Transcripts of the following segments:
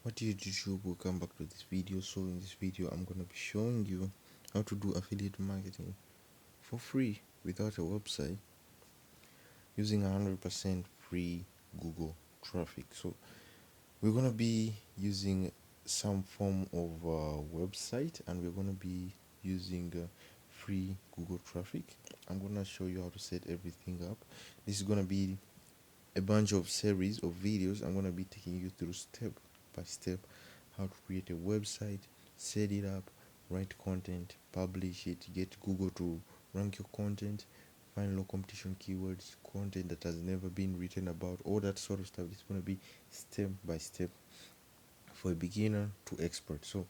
What do you do, YouTube? Welcome back to this video. So in this video I'm gonna be showing you how to do affiliate marketing for free without a website using 100% free Google traffic. So we're gonna be using some form of website, and we're gonna be using free Google traffic. I'm gonna show you how to set everything up. This is gonna be a bunch of series of videos. I'm gonna be taking you through step by step how to create a website, set it up, write content, publish it, get Google to rank your content, find low competition keywords, content that has never been written about, all that sort of stuff. It's gonna be step by step for a beginner to expert. So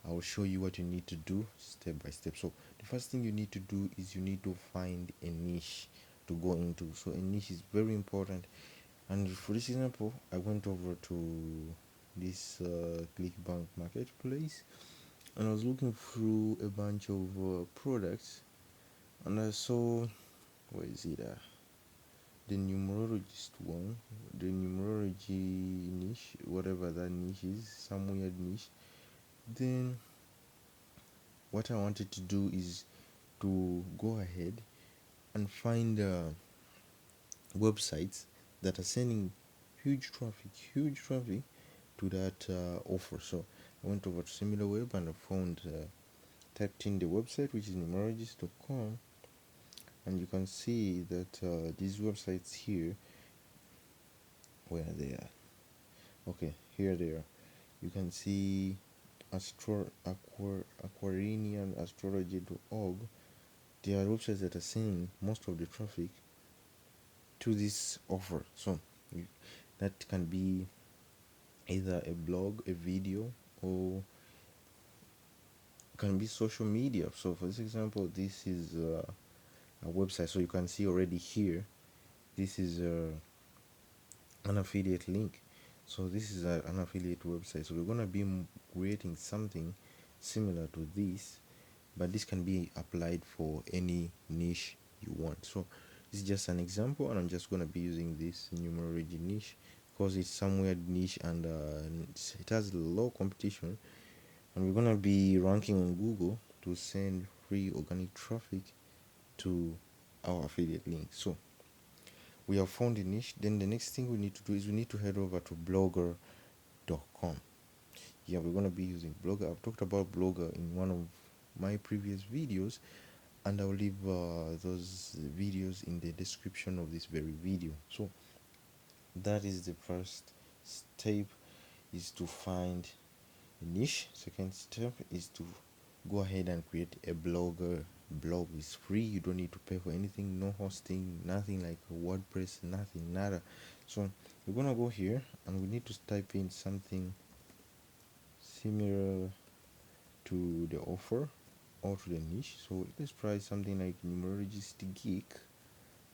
I will show you what you need to do step by step. So the first thing you need to do is you need to find a niche to go into. So a niche is very important, and for this example I went over to this ClickBank marketplace, and I was looking through a bunch of products, and I saw, where is it, the numerologist one, the numerology niche, whatever that niche is, some weird niche. Then what I wanted to do is to go ahead and find websites that are sending huge traffic to that offer. So I went over to SimilarWeb and I found, typed in the website, which is numerologist.com, and you can see that these websites here, where they are, okay, here they are. You can see Aquarian astrology.org. They are websites that are sending most of the traffic to this offer. So that can be either a blog, a video, or can be social media. So for this example, this is a website. So you can see already here, this is an affiliate link. So this is an affiliate website. So we're going to be creating something similar to this, but this can be applied for any niche you want. So this is just an example, and I'm just going to be using this numerology niche because it's somewhere niche, and it has low competition, and we're going to be ranking on Google to send free organic traffic to our affiliate link. So we have found a niche. Then the next thing we need to do is we need to head over to blogger.com. Yeah, we're going to be using Blogger. I've talked about Blogger in one of my previous videos, and I'll leave those videos in the description of this very video. So that is the first step, is to find a niche. Second step is to go ahead and create a blogger. Blog is free, you don't need to pay for anything, no hosting, nothing like WordPress, nothing, nada. So we're gonna go here and we need to type in something similar to the offer or to the niche. So let's try something like numerologist geek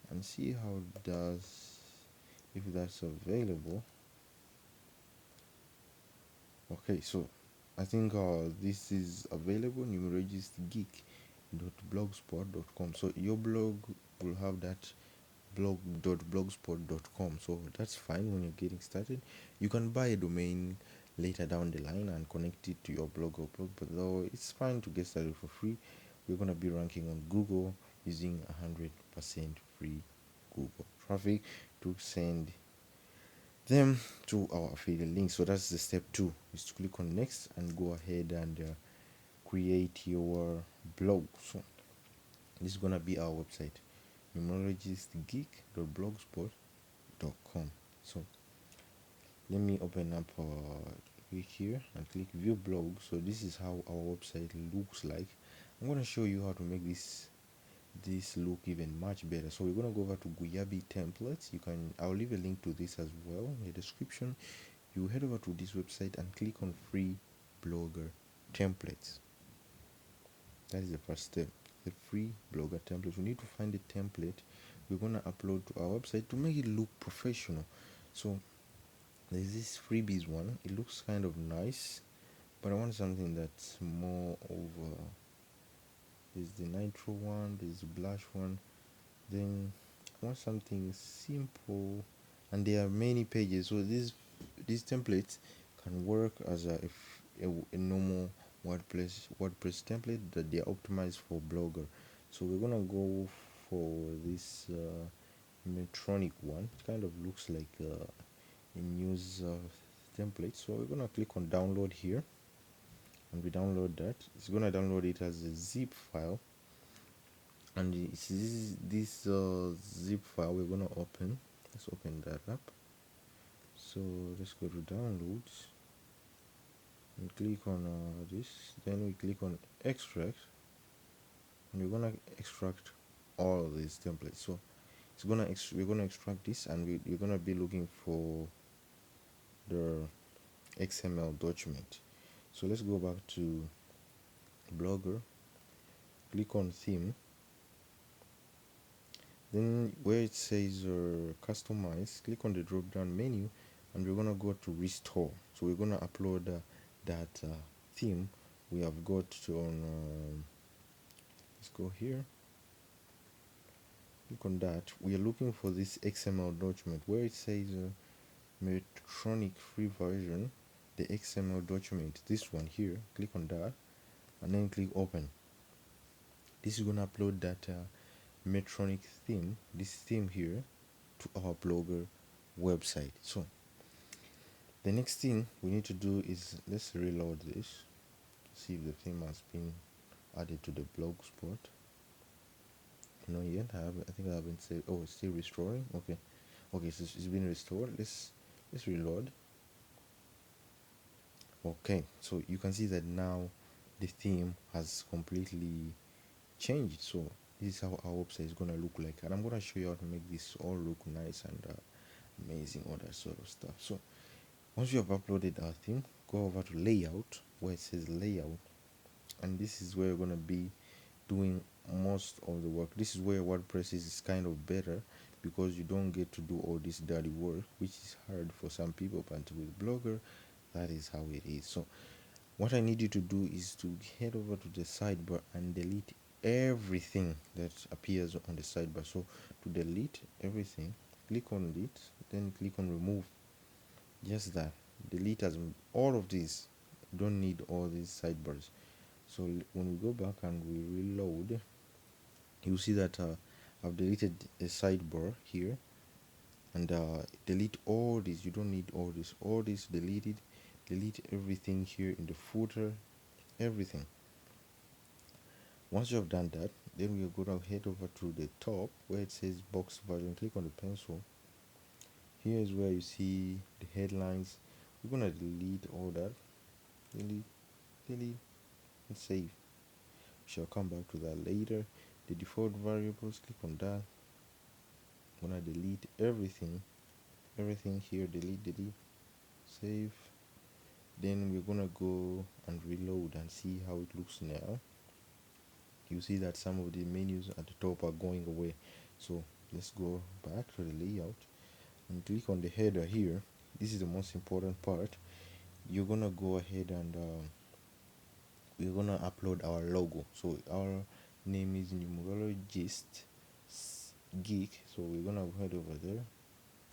and see how it does, if that's available. Okay, so I think this is available, numerologistgeek.blogspot.com. So your blog will have that blog.blogspot.com, so that's fine when you're getting started. You can buy a domain later down the line and connect it to your blog or blog, but though it's fine to get started for free. We're going to be ranking on Google using 100% free Google traffic to send them to our affiliate link. So that's the step 2, is to click on next and go ahead and create your blog. So this is gonna be our website, numerologistgeek.blogspot.com. So let me open up click here and click view blog. So this is how our website looks like. I'm gonna show you how to make this look even much better. So we're gonna go over to Gooyabitemplates. I'll leave a link to this as well in the description. You head over to this website and click on free blogger templates. That is the first step, the free blogger template. We need to find a template we're gonna upload to our website to make it look professional. So there's this freebies one. It looks kind of nice, but I want something that's more over. There's the nitro one, there's the blush one. Then I want something simple, and there are many pages. So these templates can work as a normal WordPress template that they are optimized for Blogger. So we're gonna go for this Metronic one. It kind of looks like a news template. So we're gonna click on download here, and we download that. It's gonna download it as a zip file, and it's this zip file we're gonna open. Let's open that up. So let's go to downloads and click on this. Then we click on extract, and we're gonna extract all of these templates. So it's gonna we're gonna extract this, and we're gonna be looking for the XML document. So let's go back to Blogger, click on theme, then where it says customize, click on the drop down menu, and we're gonna go to restore. So we're gonna upload that theme we have got on let's go here, click on that. We are looking for this XML document where it says Metronic free version, the XML document, this one here. Click on that and then click open. This is gonna upload that Metronic theme, this theme here, to our Blogger website. So the next thing we need to do is let's reload this, see if the theme has been added to the Blogspot. Not yet. I think I haven't saved. Oh, it's still restoring. Okay, so it's been restored. Let's reload. Okay, so you can see that now the theme has completely changed. So this is how our website is gonna look like, and I'm gonna show you how to make this all look nice and amazing, all that sort of stuff. So once you have uploaded our theme, go over to layout where it says layout, and this is where you're gonna be doing most of the work. This is where WordPress is kind of better, because you don't get to do all this dirty work, which is hard for some people, but with Blogger, that is how it is. So what I need you to do is to head over to the sidebar and delete everything that appears on the sidebar. So to delete everything, click on it, then click on remove. Just that, delete as all of these. You don't need all these sidebars. So when we go back and we reload, you see that I've deleted a sidebar here, and delete all this. You don't need all this deleted. Delete everything here in the footer, everything. Once you have done that, then we are going to head over to the top where it says box version. Click on the pencil. Here is where you see the headlines. We're going to delete all that. Delete and save. We shall come back to that later. The default variables, click on that. I'm going to delete everything here. Delete, save. Then we're going to go and reload and see how it looks now. You see that some of the menus at the top are going away. So let's go back to the layout and click on the header here. This is the most important part. You're gonna go ahead and we're gonna upload our logo. So our name is Numerologist Geek. So we're gonna head over there,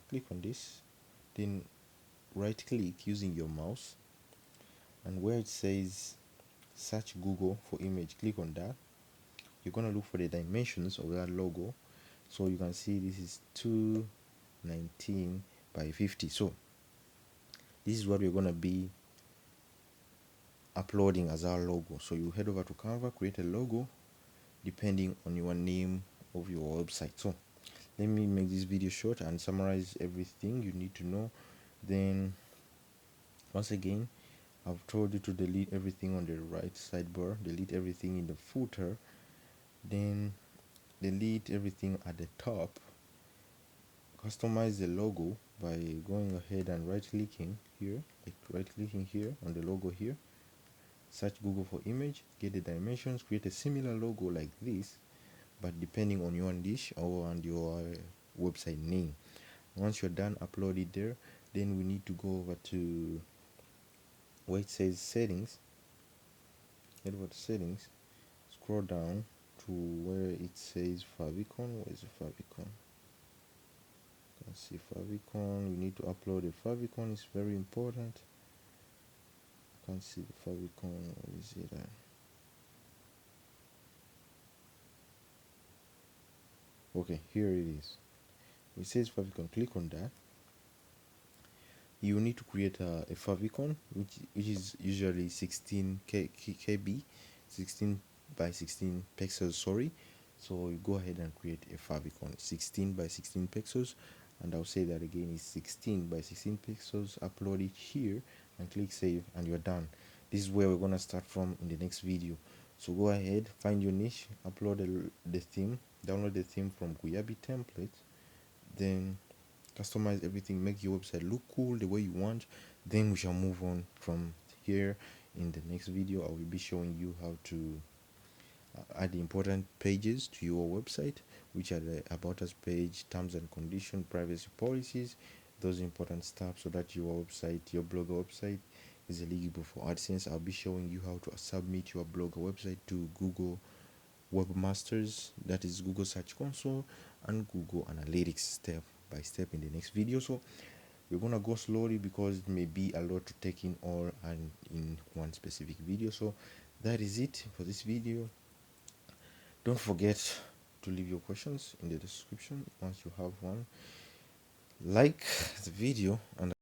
click on this, then right click using your mouse, and where it says search Google for image, click on that. You're gonna look for the dimensions of that logo. So you can see this is 219 by 50. So this is what we're gonna be uploading as our logo. So you head over to Canva, create a logo depending on your name of your website. So let me make this video short and summarize everything you need to know. Then once again, I've told you to delete everything on the right sidebar, delete everything in the footer, then delete everything at the top, customize the logo by going ahead and right clicking here on the logo here, search Google for image, get the dimensions, create a similar logo like this, but depending on your niche or on your website name. Once you're done, upload it there. Then we need to go over to where it says settings, head over to settings, scroll down to where it says favicon. Where is the favicon? Let's see, favicon. We need to upload a favicon. It's very important. can't see the favicon. Where is it at? Okay, here it is. It says favicon. Click on that. You need to create a favicon, which is usually 16 KB, 16 by 16 pixels. Sorry. So you go ahead and create a favicon, 16 by 16 pixels, and I'll say that again is 16 by 16 pixels. Upload it here and click save, and you're done. This is where we're gonna start from in the next video. So go ahead, find your niche, upload the theme, download the theme from Gooyabitemplates, then customize everything, make your website look cool the way you want. Then we shall move on from here. In the next video, I will be showing you how to add important pages to your website, which are the about us page, terms and condition, privacy policies, those important stuff, so that your website, your blogger website, is eligible for AdSense. I'll be showing you how to submit your blogger website to Google Webmasters, that is Google Search Console, and Google Analytics, step by step in the next video. So we're gonna go slowly because it may be a lot to take in all and in one specific video. So that is it for this video. Don't forget to leave your questions in the description once you have one. Like the video and